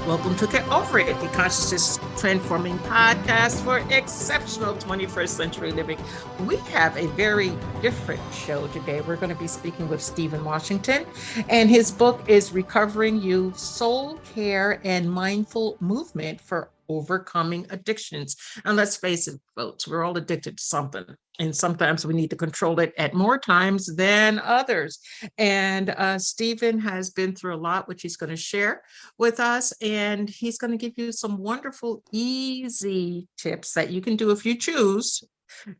Welcome to Get Over It, the consciousness transforming podcast for exceptional 21st century living. We have a very different show today. We're going to be speaking with Stephen Washington, and his book is Recovering You, Soul Care and Mindful Movement for Overcoming Addictions. And let's face it, folks, we're all addicted to something. And sometimes we need to control it at more times than others. And Stephen has been through a lot, which he's going to share with us. And he's going to give you some wonderful, easy tips that you can do if you choose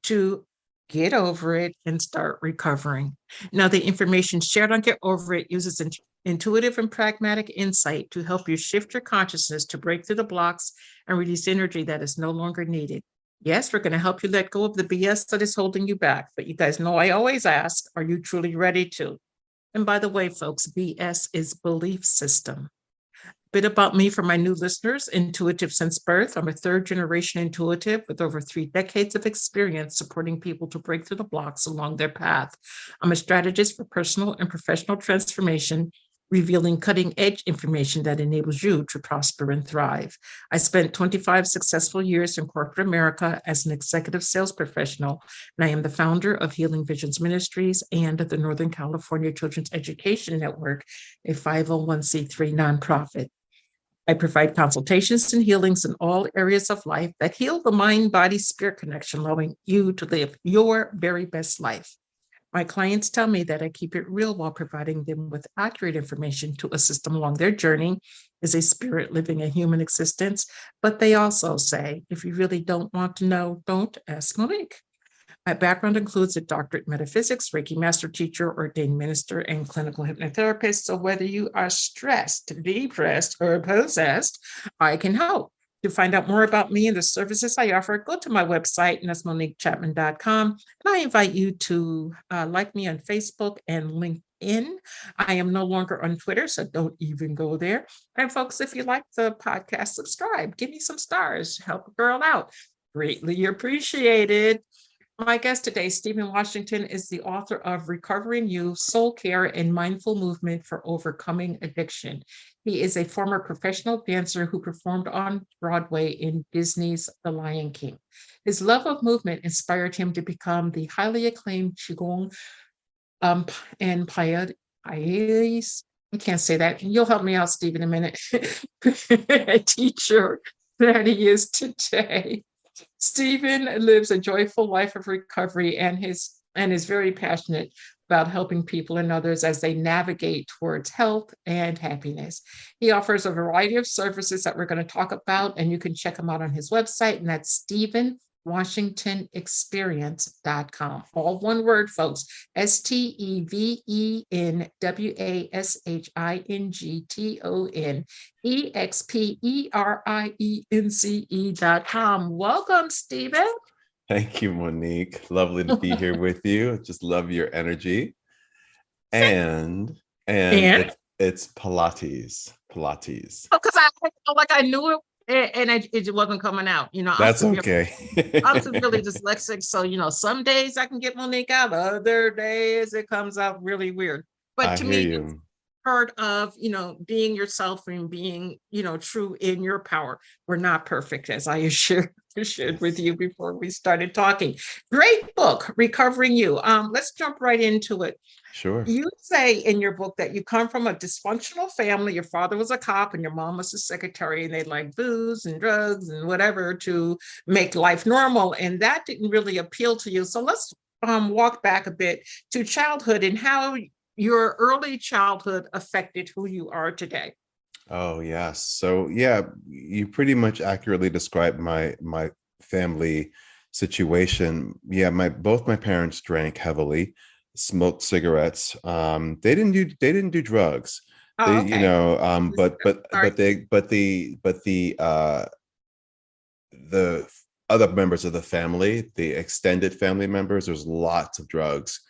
to get over it and start recovering. Now, the information shared on Get Over It uses intuitive and pragmatic insight to help you shift your consciousness to break through the blocks and release energy that is no longer needed. Yes, we're going to help you let go of the BS that is holding you back. But you guys know I always ask, are you truly ready to? And by the way, folks, BS is belief system. A bit about me for my new listeners: intuitive since birth. I'm a third generation intuitive with over 3 decades of experience supporting people to break through the blocks along their path. I'm a strategist for personal and professional transformation, revealing cutting-edge information that enables you to prosper and thrive. I spent 25 successful years in corporate America as an executive sales professional, and I am the founder of Healing Visions Ministries and the Northern California Children's Education Network, a 501c3 nonprofit. I provide consultations and healings in all areas of life that heal the mind-body-spirit connection, allowing you to live your very best life. My clients tell me that I keep it real while providing them with accurate information to assist them along their journey as a spirit living a human existence. But they also say, if you really don't want to know, don't ask Monique. My background includes a doctorate in metaphysics, Reiki master teacher, ordained minister, and clinical hypnotherapist. So whether you are stressed, depressed, or possessed, I can help. To find out more about me and the services I offer, go to my website, and that's moniquechapman.com. And I invite you to like me on Facebook and LinkedIn. I am no longer on Twitter, so don't even go there. And folks, if you like the podcast, subscribe. Give me some stars. Help a girl out. Greatly appreciated. My guest today, Stephen Washington, is the author of Recovering You, Soul Care and Mindful Movement for Overcoming Addiction. He is a former professional dancer who performed on Broadway in Disney's The Lion King. His love of movement inspired him to become the highly acclaimed Qigong and Pilates, I can't say that. You'll help me out, Steve, in a minute. Teacher that he is today. Stephen lives a joyful life of recovery and is very passionate about helping people and others as they navigate towards health and happiness. He offers a variety of services that we're going to talk about, and you can check him out on his website, and that's StephenWashingtonExperience.com. All one word, folks. StephenWashingtonExperience.com. Welcome, Stephen. Thank you, Monique. Lovely to be here with you. Just love your energy. And it's Pilates. Oh, because I knew it and it wasn't coming out. That's okay. I'm severely dyslexic, so some days I can get Monique out, other days it comes out really weird. But to me, part of, being yourself and being, true in your power. We're not perfect, as I shared with Yes. you before we started talking. Great book, Recovering You. Let's jump right into it. Sure. You say in your book that you come from a dysfunctional family. Your father was a cop and your mom was a secretary, and they like booze and drugs and whatever to make life normal. And that didn't really appeal to you. So let's walk back a bit to childhood and how your early childhood affected who you are today. Oh, yes. So yeah, you pretty much accurately described my family situation. Yeah, both my parents drank heavily, smoked cigarettes. They didn't do drugs. Oh, They, okay. Sorry. the other members of the family, the extended family members, there's lots of drugs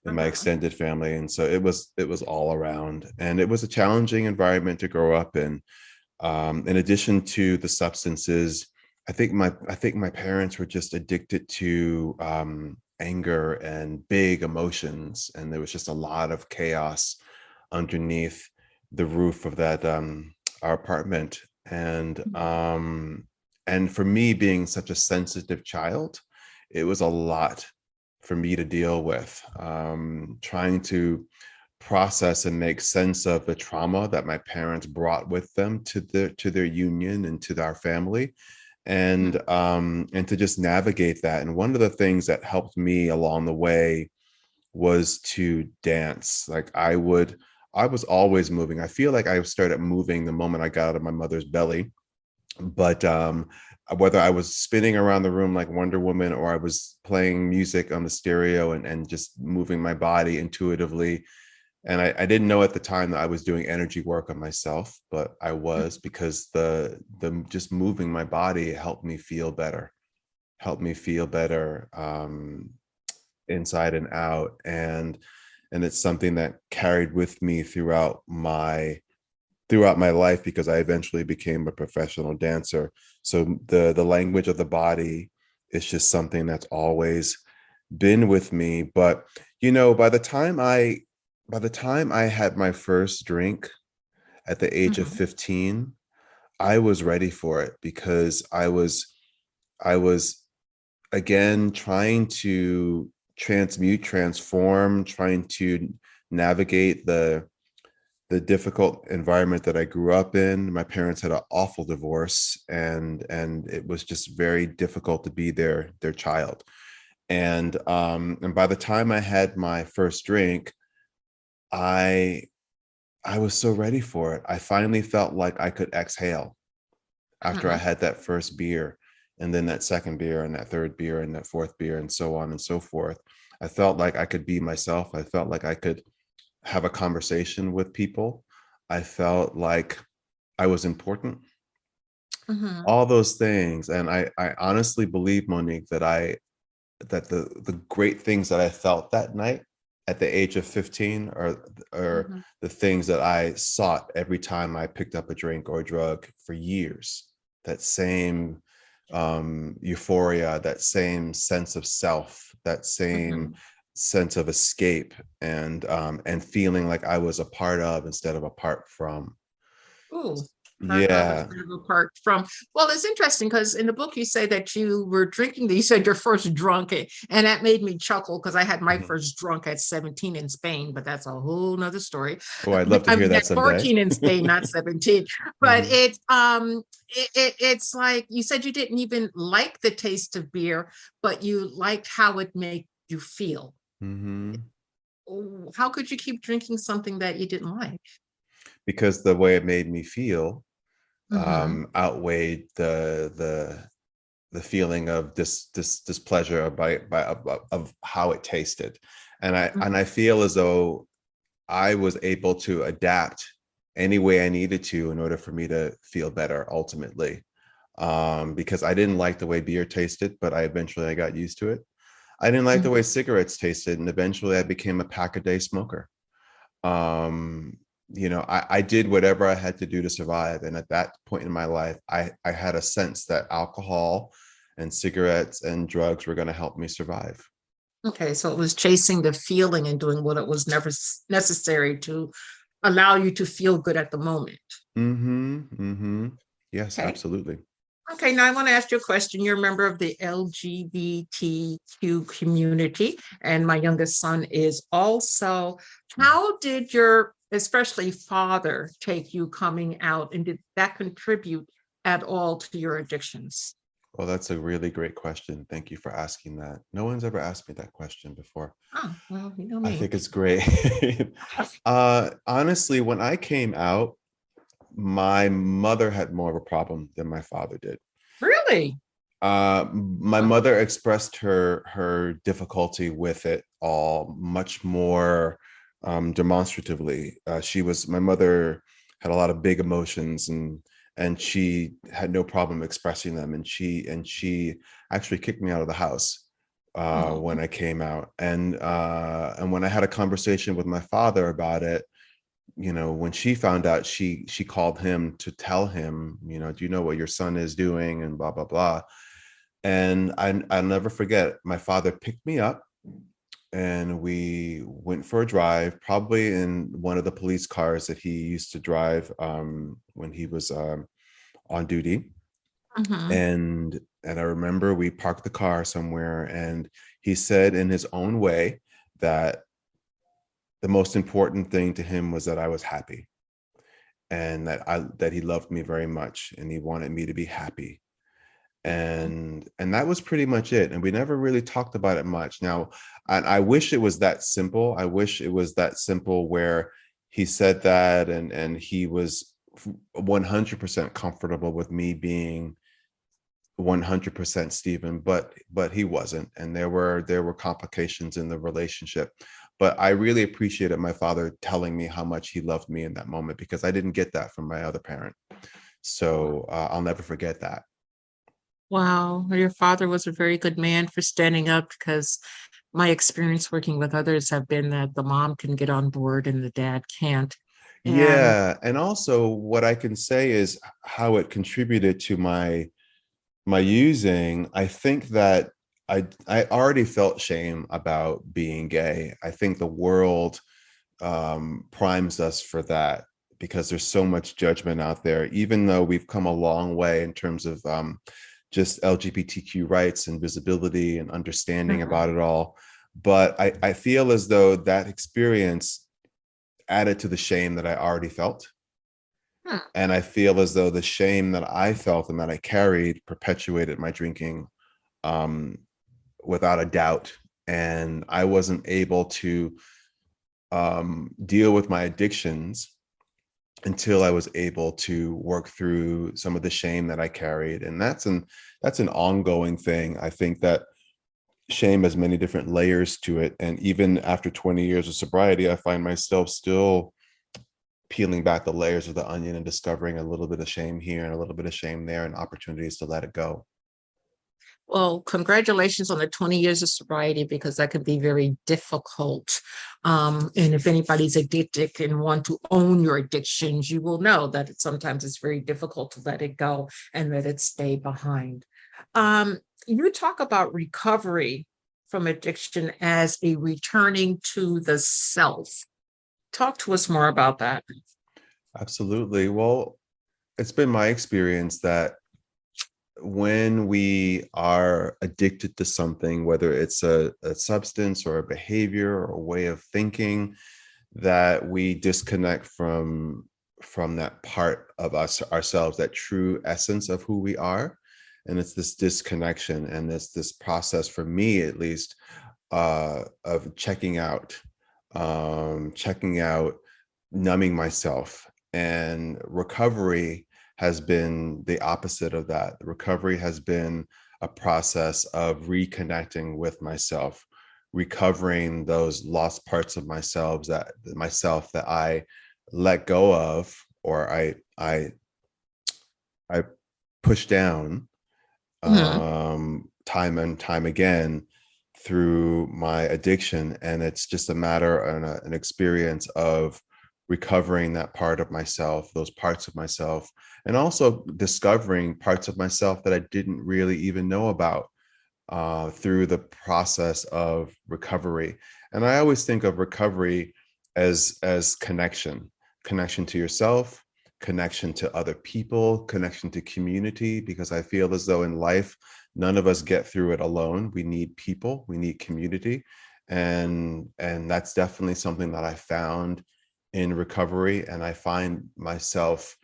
in my Uh-huh. extended family, and so it was all around, and it was a challenging environment to grow up in. In addition to the substances, I think my parents were just addicted to anger and big emotions, and there was just a lot of chaos underneath the roof of that our apartment. And for me, being such a sensitive child, it was a lot for me to deal with, trying to process and make sense of the trauma that my parents brought with them to their union and to our family, and to just navigate that. And one of the things that helped me along the way was to dance. I was always moving. I feel like I started moving the moment I got out of my mother's belly. But whether I was spinning around the room like Wonder Woman, or I was playing music on the stereo and just moving my body intuitively. And I didn't know at the time that I was doing energy work on myself, but I was, because the just moving my body helped me feel better, inside and out. And it's something that carried with me throughout my life, because I eventually became a professional dancer. So the language of the body is just something that's always been with me. But by the time I had my first drink at the age of Mhm. 15, I was ready for it, because I was again trying to transform, trying to navigate the difficult environment that I grew up in. My parents had an awful divorce, and it was just very difficult to be their child. And by the time I had my first drink, I I was so ready for it. I finally felt like I could exhale after I Mhm. had that first beer, and then that second beer, and that third beer, and that fourth beer, and so on and so forth. I felt like I could be myself. I felt like I could have a conversation with people. I felt like I was important. Mhm. All those things. And I honestly believe, Monique, that the great things that I felt that night at the age of 15 are Mhm. the things that I sought every time I picked up a drink or a drug for years. That same euphoria, that same sense of self, that same Mhm. sense of escape, and feeling like I was a part of instead of apart from. Ooh, part of Yeah. instead of apart from. Well, it's interesting because in the book you say that you were drinking. You said your first drunk, and that made me chuckle because I had my Mhm. first drunk at 17 in Spain, but that's a whole nother story. Oh, I'd love to I hear mean, that at someday. 14 in Spain, not 17. But Mhm. it's like you said you didn't even like the taste of beer, but you liked how it made you feel. Mhm. Oh, how could you keep drinking something that you didn't like? Because the way it made me feel Hmm. outweighed the feeling of this displeasure of how it tasted. And I feel as though I was able to adapt any way I needed to in order for me to feel better ultimately. Because I didn't like the way beer tasted, but I got used to it. I didn't like the way cigarettes tasted, and eventually I became a pack a day smoker. um I did whatever I had to do to survive, and at that point in my life, I had a sense that alcohol and cigarettes and drugs were going to help me survive. Okay, so it was chasing the feeling and doing what it was never necessary to allow you to feel good at the moment. Yes, Okay. absolutely. Okay, now I want to ask you a question. You're a member of the LGBTQ community, and my youngest son is also. How did your, especially father, take you coming out, and did that contribute at all to your addictions? Well, that's a really great question. Thank you for asking that. No one's ever asked me that question before. Oh, well, you know I me. think it's great. Honestly, when I came out, my mother had more of a problem than my father did. Really? My mother expressed her difficulty with it all much more demonstratively. My mother had a lot of big emotions, and she had no problem expressing them. And she actually kicked me out of the house when Oh. I came out. And when I had a conversation with my father about it, when she found out, she called him to tell him, do you know what your son is doing, and blah blah blah. And I'll never forget, my father picked me up and we went for a drive, probably in one of the police cars that he used to drive when he was on duty. Mhm. And I remember we parked the car somewhere, and he said in his own way that the most important thing to him was that I was happy, and that he loved me very much and he wanted me to be happy. And that was pretty much it, and we never really talked about it much. Now, I wish it was that simple. I wish it was that simple where he said that, and he was 100% comfortable with me being 100% Stephen, but he wasn't, and there were complications in the relationship. But I really appreciated my father telling me how much he loved me in that moment, because I didn't get that from my other parent. So I'll never forget that. Wow, your father was a very good man for standing up, because my experience working with others have been that the mom can get on board and the dad can't. And Yeah, and also what I can say is how it contributed to my using. I think that I already felt shame about being gay. I think the world primes us for that, because there's so much judgment out there, even though we've come a long way in terms of just LGBTQ rights and visibility and understanding about Mhm. it all. But I feel as though that experience added to the shame that I already felt. Hmm. And I feel as though the shame that I felt and that I carried perpetuated my drinking, um, without a doubt. And I wasn't able to deal with my addictions until I was able to work through some of the shame that I carried. And that's an ongoing thing. I think that shame has many different layers to it. And even after 20 years of sobriety, I find myself still peeling back the layers of the onion and discovering a little bit of shame here and a little bit of shame there, and opportunities to let it go. Well, congratulations on the 20 years of sobriety, because that can be very difficult. And if anybody's addicted and want to own your addictions, you will know that sometimes it's very difficult to let it go and let it stay behind. You talk about recovery from addiction as a returning to the self. Talk to us more about that. Absolutely. Well, it's been my experience that when we are addicted to something, whether it's a substance or a behavior or a way of thinking, that we disconnect from that part of us ourselves, that true essence of who we are. And it's this disconnection, and this process, for me at least, of checking out, numbing myself. And recovery has been the opposite of that. Recovery has been a process of reconnecting with myself, recovering those lost parts of myself that I let go of, or I push down Mhm. time and time again through my addiction. And it's just a matter and an experience of recovering that part of myself, those parts of myself, and also discovering parts of myself that I didn't really even know about through the process of recovery. And I always think of recovery as connection. connection to yourself, connection to other people, connection to community, because I feel as though in life, none of us get through it alone. We need people, we need community. And that's definitely something that I found in recovery. And I find myself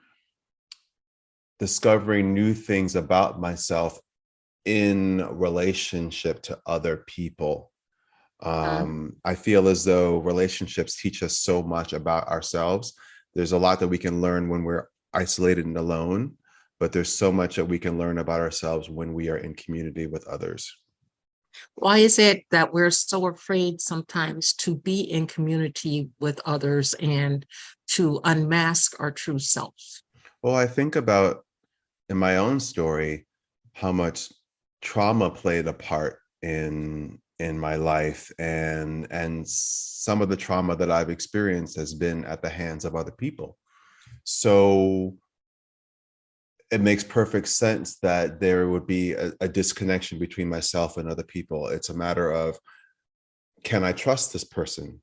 discovering new things about myself in relationship to other people. I feel as though relationships teach us so much about ourselves. There's a lot that we can learn when we're isolated and alone, but there's so much that we can learn about ourselves when we are in community with others. Why is it that we're so afraid sometimes to be in community with others and to unmask our true self? Well, I think about in my own story, how much trauma played a part in my life, and some of the trauma that I've experienced has been at the hands of other people. So it makes perfect sense that there would be a disconnection between myself and other people. It's a matter of, can I trust this person?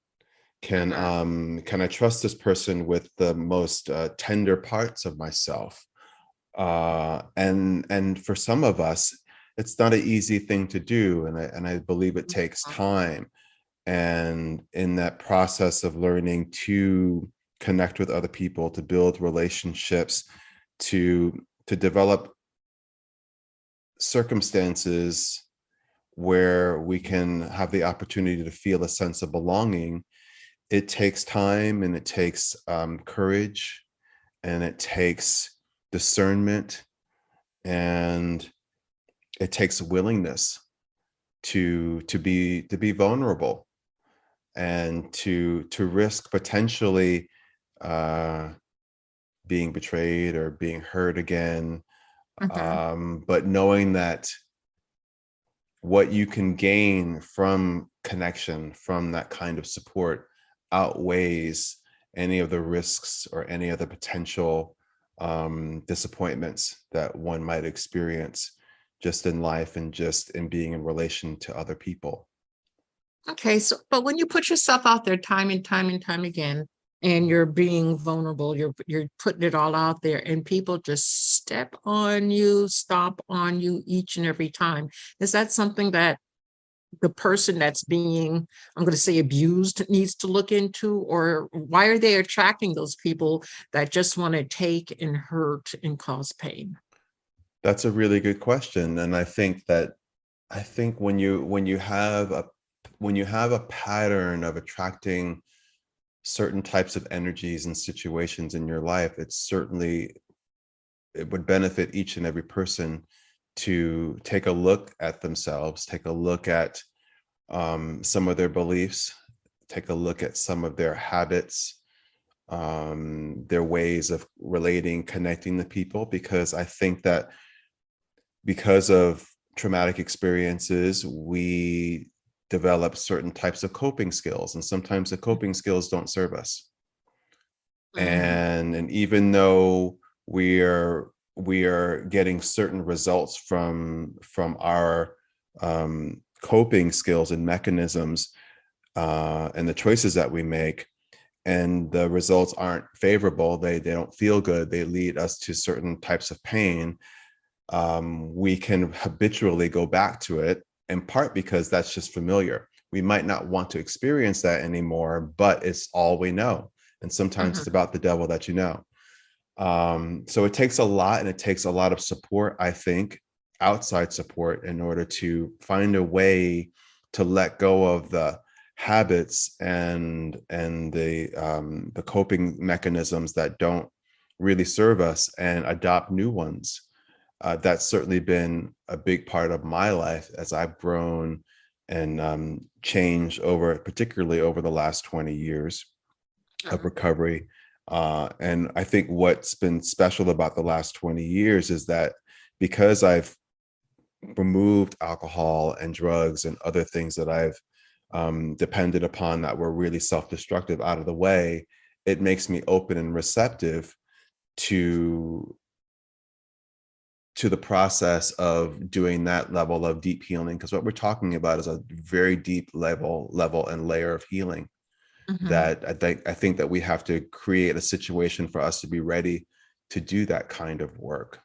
Can I trust this person with the most tender parts of myself? And for some of us, it's not an easy thing to do, and I believe it takes time. And in that process of learning to connect with other people, to build relationships, to develop circumstances where we can have the opportunity to feel a sense of belonging, it takes time, and it takes courage, and it takes discernment, and it takes willingness to be vulnerable, and to risk potentially being betrayed or being hurt again. But knowing that what you can gain from connection, from that kind of support, outweighs any of the risks or any of the potential disappointments that one might experience just in life and just in being in relation to other people. Okay, so but when you put yourself out there time and time and time again, and you're being vulnerable, you're putting it all out there, and people just step on you, stomp on you each and every time. Is that something that the person that's being, I'm going to say, abused needs to look into? Or why are they attracting those people that just want to take and hurt and cause pain? That's a really good question. And I think when you have a pattern of attracting certain types of energies and situations in your life, it would benefit each and every person to take a look at themselves, take a look at some of their beliefs, take a look at some of their habits, their ways of relating, connecting to people, because I think that because of traumatic experiences, we develop certain types of coping skills, and sometimes the coping skills don't serve us. And even though we are getting certain results from our coping skills and mechanisms, and the choices that we make, and the results aren't favorable, they don't feel good, they lead us to certain types of pain, we can habitually go back to it, in part because that's just familiar. We might not want to experience that anymore, but it's all we know. And sometimes it's about the devil that you know. So it takes a lot, and it takes a lot of support, I think, outside support, in order to find a way to let go of the habits and the coping mechanisms that don't really serve us, and adopt new ones. That's certainly been a big part of my life as I've grown and changed particularly over the last 20 years of recovery. And I think what's been special about the last 20 years is that because I've removed alcohol and drugs and other things that I've depended upon that were really self-destructive out of the way, it makes me open and receptive to the process of doing that level of deep healing, because what we're talking about is a very deep level and layer of healing. Mhm. that I think that we have to create a situation for us to be ready to do that kind of work.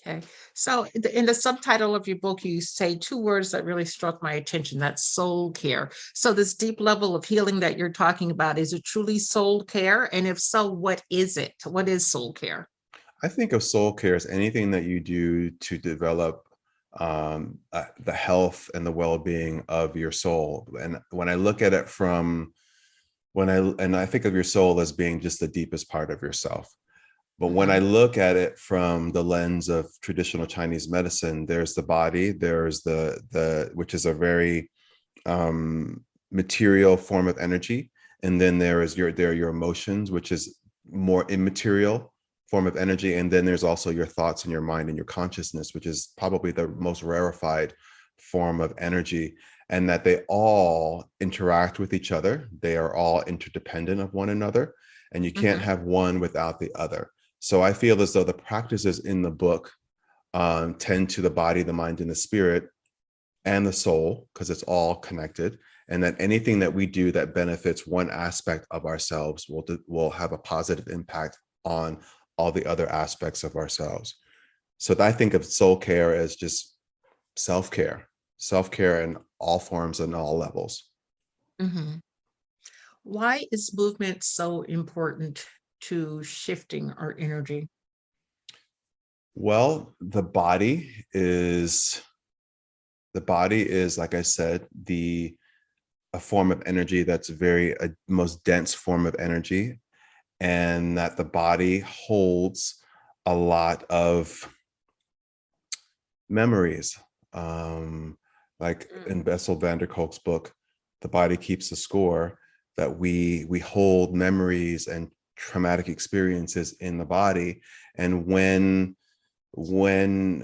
Okay. So in the subtitle of your book, you say two words that really struck my attention. That's soul care. So this deep level of healing that you're talking about, is it truly soul care? And if so, what is it? What is soul care? I think of soul care as anything that you do to develop the health and the well-being of your soul. And when I look at it from and I think of your soul as being just the deepest part of yourself. But when I Mhm. look at it from the lens of traditional Chinese medicine, there's the body, there's the which is a very material form of energy, and then there are your emotions, which is more immaterial form of energy, and then there's also your thoughts and your mind and your consciousness, which is probably the most rarefied form of energy, and that they all interact with each other. They are all interdependent of one another, and you can't Mhm. have one without the other. So I feel as though the practices in the book tend to the body, the mind, and the spirit, and the soul, because it's all connected, and that anything that we do that benefits one aspect of ourselves will have a positive impact on all the other aspects of ourselves. So I think of soul care as just self-care in all forms and all levels. Mhm. Why is movement so important to shifting our energy? Well, the body is, like I said, the a form of energy that's a most dense form of energy, and that the body holds a lot of memories. Um, like Mm. in Bessel van der Kolk's book, The Body Keeps the Score, that we hold memories and traumatic experiences in the body. And when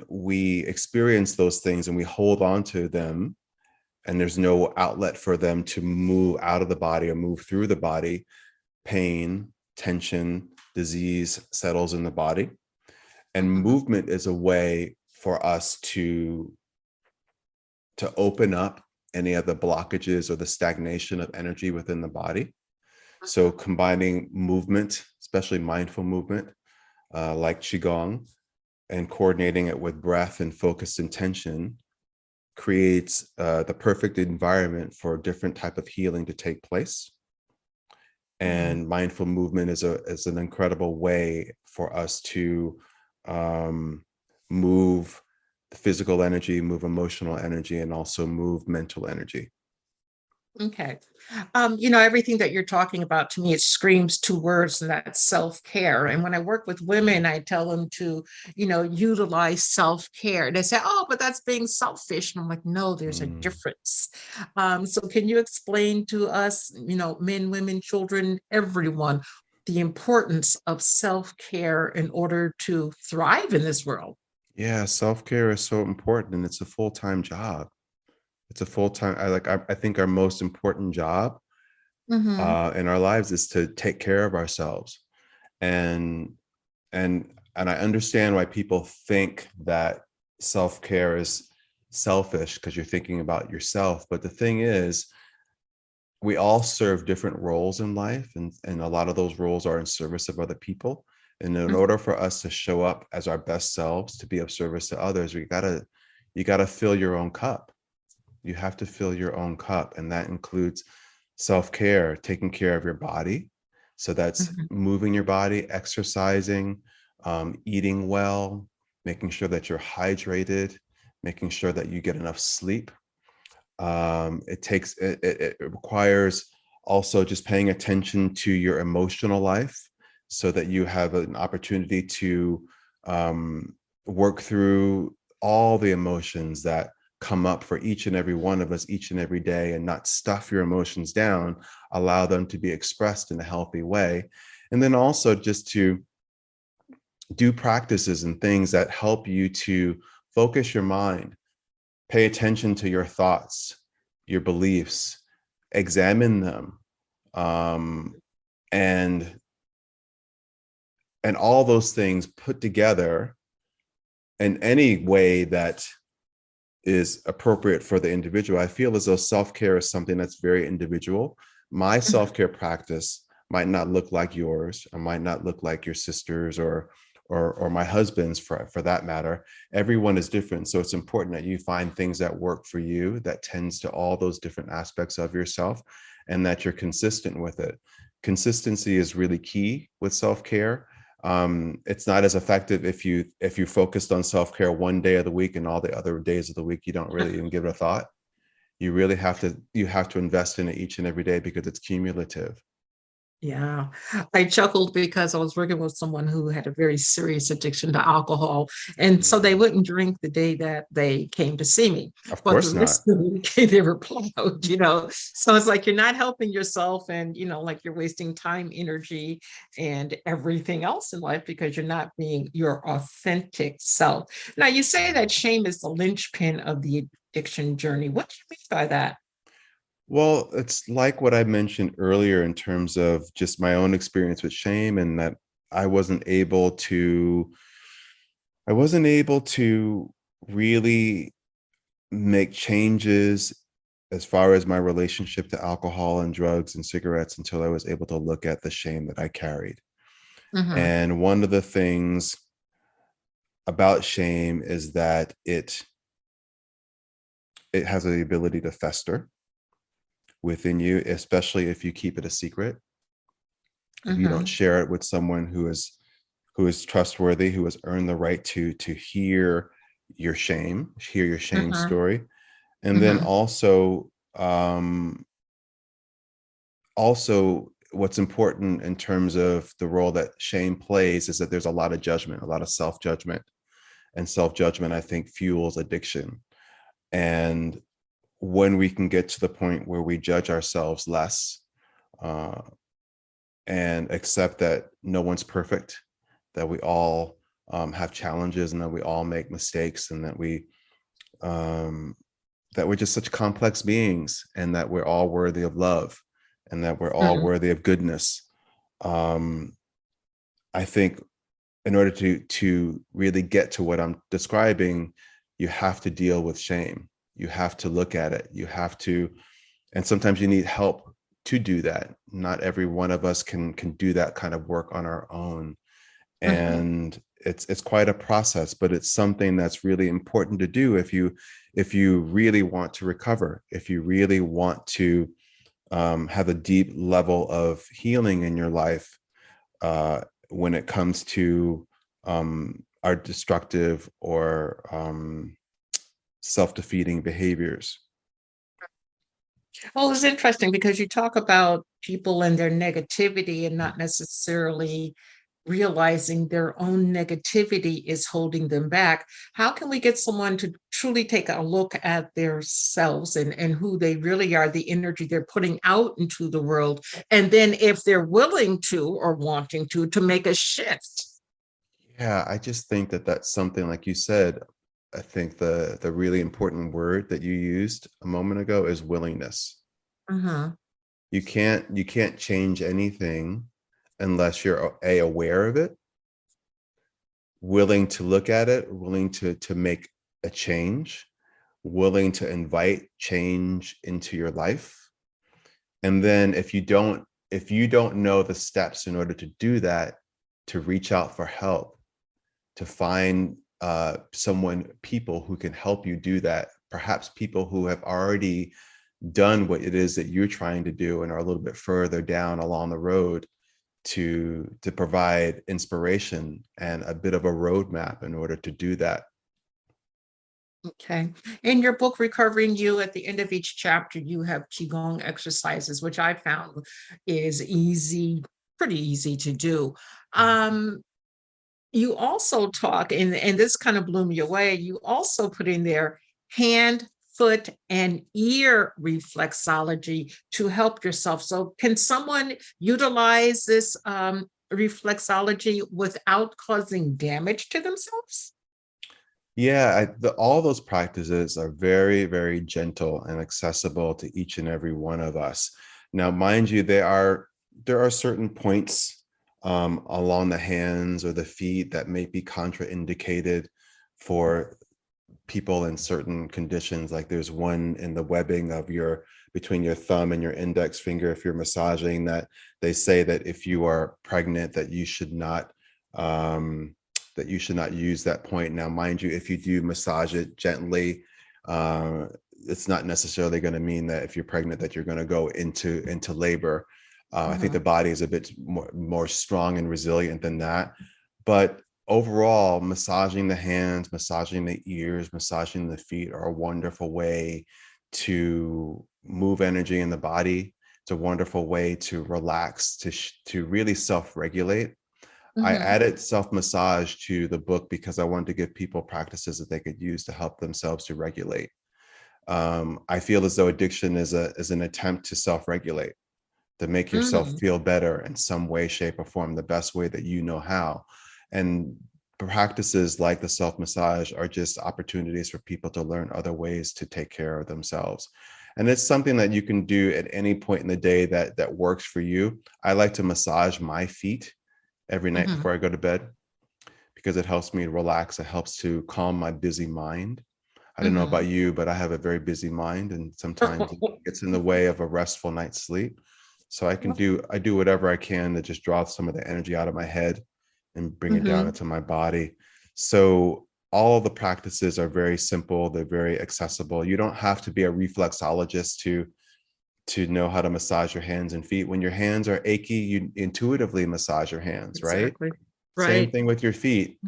we experience those things and we hold on to them, and there's no outlet for them to move out of the body or move through the body, pain, tension, disease settles in the body. And Mhm. movement is a way for us to open up any of the blockages or the stagnation of energy within the body. So Mhm. combining movement, especially mindful movement, like qigong, and coordinating it with breath and focused intention creates the perfect environment for a different type of healing to take place. Mhm. And mindful movement is an incredible way for us to um, move physical energy, move emotional energy, and also move mental energy. Okay. Everything that you're talking about, to me, it screams two words, and that's self-care. And when I work with women, I tell them to, utilize self-care. They say, oh, but that's being selfish. And I'm like, no, there's a Mm. difference. So can you explain to us, men, women, children, everyone, the importance of self-care in order to thrive in this world? Yeah, self-care is so important, and it's a full-time job. It's a full-time, I think our most important job Mm-hmm. in our lives is to take care of ourselves. And and I understand why people think that self-care is selfish, because you're thinking about yourself. But the thing is, we all serve different roles in life, and a lot of those roles are in service of other people. And in order for us to show up as our best selves, to be of service to others, you gotta fill your own cup. You have to fill your own cup, and that includes self-care, taking care of your body. So that's Mm-hmm. moving your body, exercising, eating well, making sure that you're hydrated, making sure that you get enough sleep. It requires also just paying attention to your emotional life, so that you have an opportunity to um, work through all the emotions that come up for each and every one of us each and every day, and not stuff your emotions down. Allow them to be expressed in a healthy way. And then also just to do practices and things that help you to focus your mind, pay attention to your thoughts, your beliefs, examine them, um, and and all those things put together in any way that is appropriate for the individual. I feel as though self-care is something that's very individual, My self-care practice might not look like yours, or might not look like your sister's, or my husband's, for that matter. Everyone is different. So it's important that you find things that work for you, that tends to all those different aspects of yourself, and that you're consistent with it. Consistency is really key with self-care. It's not as effective if you focused on self-care one day of the week and all the other days of the week you don't really even give it a thought. You really have to invest in it each and every day, because it's cumulative. Yeah, I chuckled because I was working with someone who had a very serious addiction to alcohol. And so they Mm. wouldn't drink the day that they came to see me, Of but the course rest not. of the week they were plowed, you know. So it's like you're not helping yourself, and, you know, like you're wasting time, energy, and everything else in life because you're not being your authentic self. Now, you say that shame is the linchpin of the addiction journey. What do you mean by that? Well, it's like what I mentioned earlier in terms of just my own experience with shame, and that I wasn't able to I wasn't able to really make changes as far as my relationship to alcohol and drugs and cigarettes until I was able to look at the shame that I carried. Mm-hmm, And one of the things about shame is that it has the ability to fester within you, especially if you keep it a secret, if you don't mm-hmm, share it with someone who is trustworthy, who has earned the right to hear your shame mm-hmm, story. And then mm-hmm, also what's important in terms of the role that shame plays is that there's a lot of judgment, a lot of self-judgment. And self-judgment, I think, fuels addiction. And when we can get to the point where we judge ourselves less, uh, and accept that no one's perfect, that we all have challenges, and that we all make mistakes, and um, that we're just such complex beings, and that we're all worthy of love, and that we're all mm-hmm. worthy of goodness. Um, I think in order to really get to what I'm describing, you have to deal with shame. You have to look at it. And sometimes you need help to do that. Not every one of us can do that kind of work on our own. Mm-hmm. And it's quite a process, but it's something that's really important to do if you really want to recover, if you really want to have a deep level of healing in your life, when it comes to our destructive or self-defeating behaviors. Well, it's interesting because you talk about people and their negativity and not necessarily realizing their own negativity is holding them back. How can we get someone to truly take a look at their selves and who they really are, the energy they're putting out into the world? And then if they're willing to or wanting to make a shift. Yeah, I just think that that's something, like you said. I think the really important word that you used a moment ago is willingness. Mm-hmm, You can't change anything unless you're aware of it, willing to look at it, willing to make a change, willing to invite change into your life. And then if you don't know the steps in order to do that, to reach out for help, to find people who can help you do that, perhaps people who have already done what it is that you're trying to do and are a little bit further down along the road, to provide inspiration and a bit of a roadmap in order to do that. okay. In your book, Recovering You, at the end of each chapter, you have Qigong exercises, which I found is easy, pretty easy to do. Um, you also talk, and this kind of blew me away. You also put in there hand, foot, and ear reflexology to help yourself. So, can someone utilize this reflexology without causing damage to themselves? Yeah, all those practices are very, very gentle and accessible to each and every one of us. Now, mind you, there are certain points along the hands or the feet that may be contraindicated for people in certain conditions, like there's one in the webbing of between your thumb and your index finger, if you're massaging, that they say that if you are pregnant, that you should not use that point. Now, mind you, if you do massage it gently, it's not necessarily going to mean that if you're pregnant that you're going to go into labor. I think the body is a bit more strong and resilient than that. But overall, massaging the hands, massaging the ears, massaging the feet are a wonderful way to move energy in the body. It's a wonderful way to relax, to really self-regulate. I added self-massage to the book because I wanted to give people practices that they could use to help themselves to regulate. I feel as though addiction is an attempt to self-regulate, to make yourself feel better in some way, shape, or form, the best way that you know how. And practices like the self-massage are just opportunities for people to learn other ways to take care of themselves. And it's something that you can do at any point in the day that works for you. I like to massage my feet every night before I go to bed because it helps me relax. It helps to calm my busy mind. I don't know about you, but I have a very busy mind, and sometimes it gets in the way of a restful night's sleep. So I do whatever I can to just draw some of the energy out of my head and bring it down into my body. So all of the practices are very simple. They're very accessible. You don't have to be a reflexologist to know how to massage your hands and feet. When your hands are achy, you intuitively massage your hands, Exactly. Right? Same thing with your feet.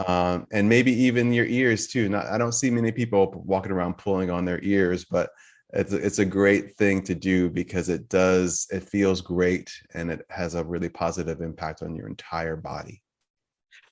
And maybe even your ears too. I don't see many people walking around pulling on their ears, but it's a great thing to do because it feels great and it has a really positive impact on your entire body.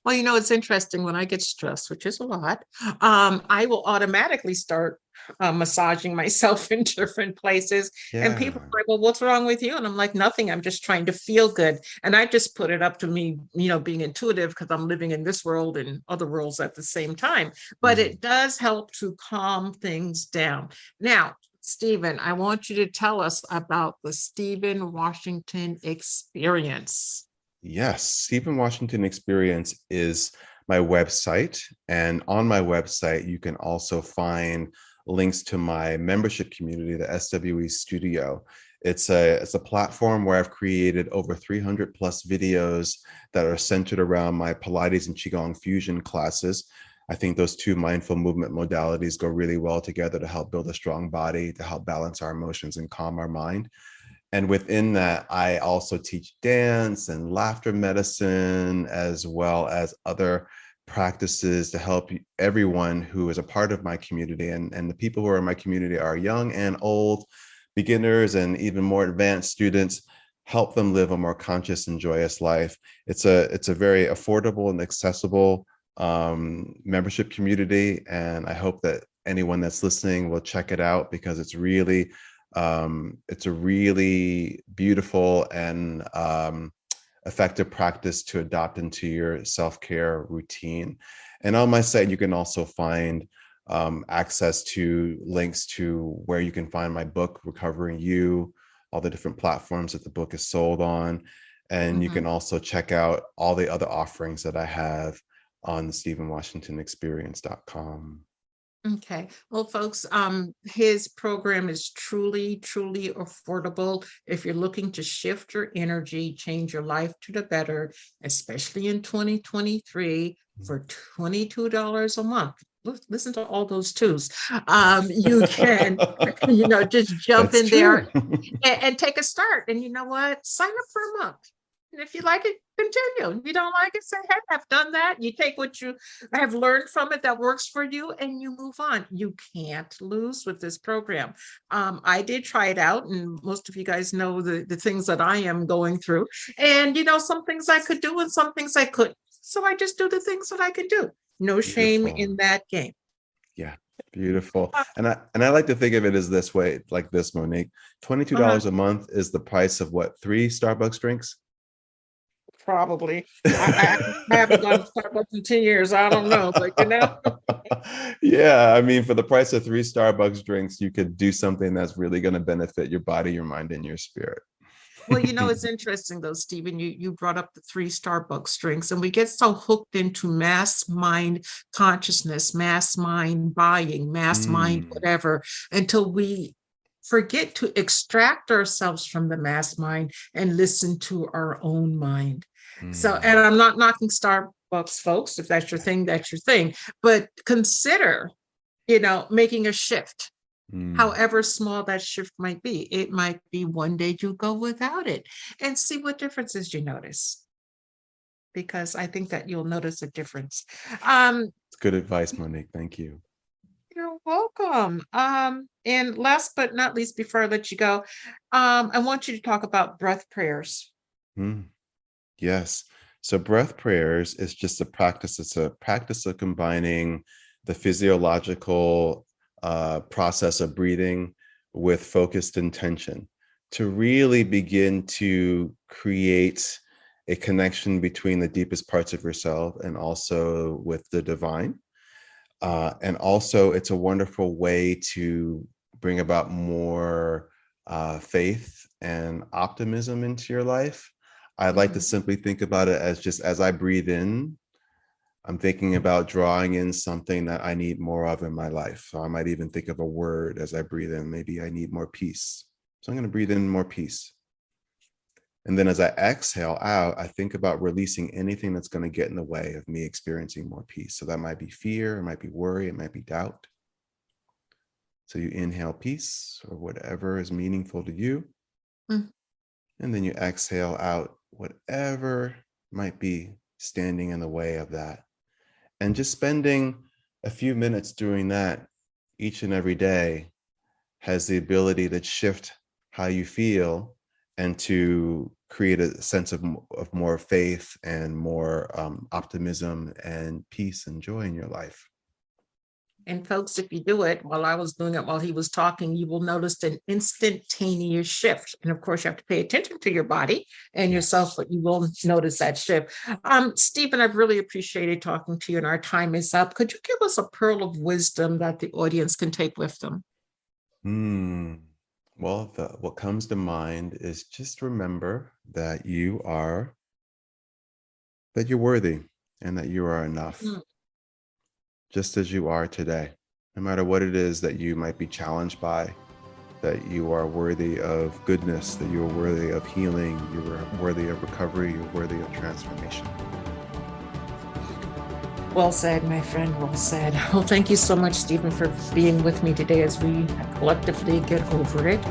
Well, it's interesting when I get stressed, which is a lot, I will automatically start massaging myself in different places. And people are like, well, what's wrong with you? And I'm like, nothing. I'm just trying to feel good. And I just put it up to me, being intuitive because I'm living in this world and other worlds at the same time. But it does help to calm things down. Now, Stephen, I want you to tell us about the Stephen Washington experience. Yes, Stephen Washington Experience is my website. And on my website, you can also find links to my membership community, the SWE Studio. It's a platform where I've created over 300 plus videos that are centered around my Pilates and Qigong fusion classes. I think those two mindful movement modalities go really well together to help build a strong body, to help balance our emotions and calm our mind. And within that, I also teach dance and laughter medicine, as well as other practices to help everyone who is a part of my community. And the people who are in my community are young and old, beginners and even more advanced students, help them live a more conscious and joyous life. It's a very affordable and accessible membership community. And I hope that anyone that's listening will check it out because it's a really beautiful and effective practice to adopt into your self-care routine. And on my site, you can also find access to links to where you can find my book, Recovering You, all the different platforms that the book is sold on. And you can also check out all the other offerings that I have on the StephenWashingtonExperience.com. Okay. Well, folks, his program is truly, truly affordable. If you're looking to shift your energy, change your life to the better, especially in 2023 for $22 a month. Listen to all those twos. You can, just jump That's in true. there and take a start. And you know what? Sign up for a month. And if you like it, continue. If you don't like it, say, hey, I've done that. You take what you have learned from it that works for you and you move on. You can't lose with this program. I did try it out, and most of you guys know the things that I am going through. And, some things I could do and some things I couldn't. So I just do the things that I can do. No shame in that game. Yeah, beautiful. And I like to think of it as this way, like this, Monique. $22 a month is the price of what, 3 Starbucks drinks? Probably. I haven't gone to Starbucks in 10 years. I don't know, but Yeah, I mean, for the price of 3 Starbucks drinks, you could do something that's really going to benefit your body, your mind, and your spirit. Well, it's interesting though, Stephen, you brought up the 3 Starbucks drinks, and we get so hooked into mass mind consciousness, mass mind buying, mass mind Mm, whatever, until we forget to extract ourselves from the mass mind and listen to our own mind. So, and mm, I'm not knocking Starbucks, folks. If that's your thing, that's your thing. But consider, making a shift, mm. however small that shift might be. It might be one day you go without it and see what differences you notice, because I think that you'll notice a difference. Um, It's good advice, Monique. Thank you. you're welcome. And last but not least, before I let you go, I want you to talk about breath prayers. Mm, yes. So breath prayers is just a practice. It's a practice of combining the physiological process of breathing with focused intention to really begin to create a connection between the deepest parts of yourself and also with the divine. And also, it's a wonderful way to bring about more faith and optimism into your life. I like to Mhm. simply think about it as just as I breathe in, I'm thinking about drawing in something that I need more of in my life. So I might even think of a word as I breathe in. Maybe I need more peace. So I'm going to breathe in more peace. And then as I exhale out, I think about releasing anything that's going to get in the way of me experiencing more peace. So that might be fear, it might be worry, it might be doubt. So you inhale peace or whatever is meaningful to you. Mm. And then you exhale out whatever might be standing in the way of that. And just spending a few minutes doing that each and every day has the ability to shift how you feel and to create a sense of more faith and more optimism and peace and joy in your life. And folks, if you do it while I was doing it while he was talking, you will notice an instantaneous shift. And of course, you have to pay attention to your body and yourself, Yes. but you will notice that shift. Stephen, I've really appreciated talking to you, and our time is up. Could you give us a pearl of wisdom that the audience can take with them? Hmm. Well, what comes to mind is just remember that that you're worthy and that you are enough, Mm. just as you are today. No matter what it is that you might be challenged by, that you are worthy of goodness, that you are worthy of healing, you are worthy of recovery, you're worthy of transformation. Well said, my friend. Well said. Well, thank you so much, Stephen, for being with me today as we collectively get over it.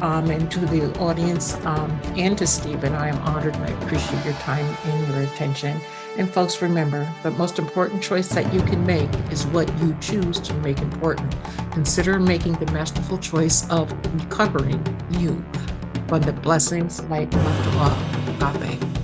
And to the audience and to Stephen, I am honored and I appreciate your time and your attention. And folks, remember, the most important choice that you can make is what you choose to make important. Consider making the masterful choice of recovering you from the blessings, light, love, agape.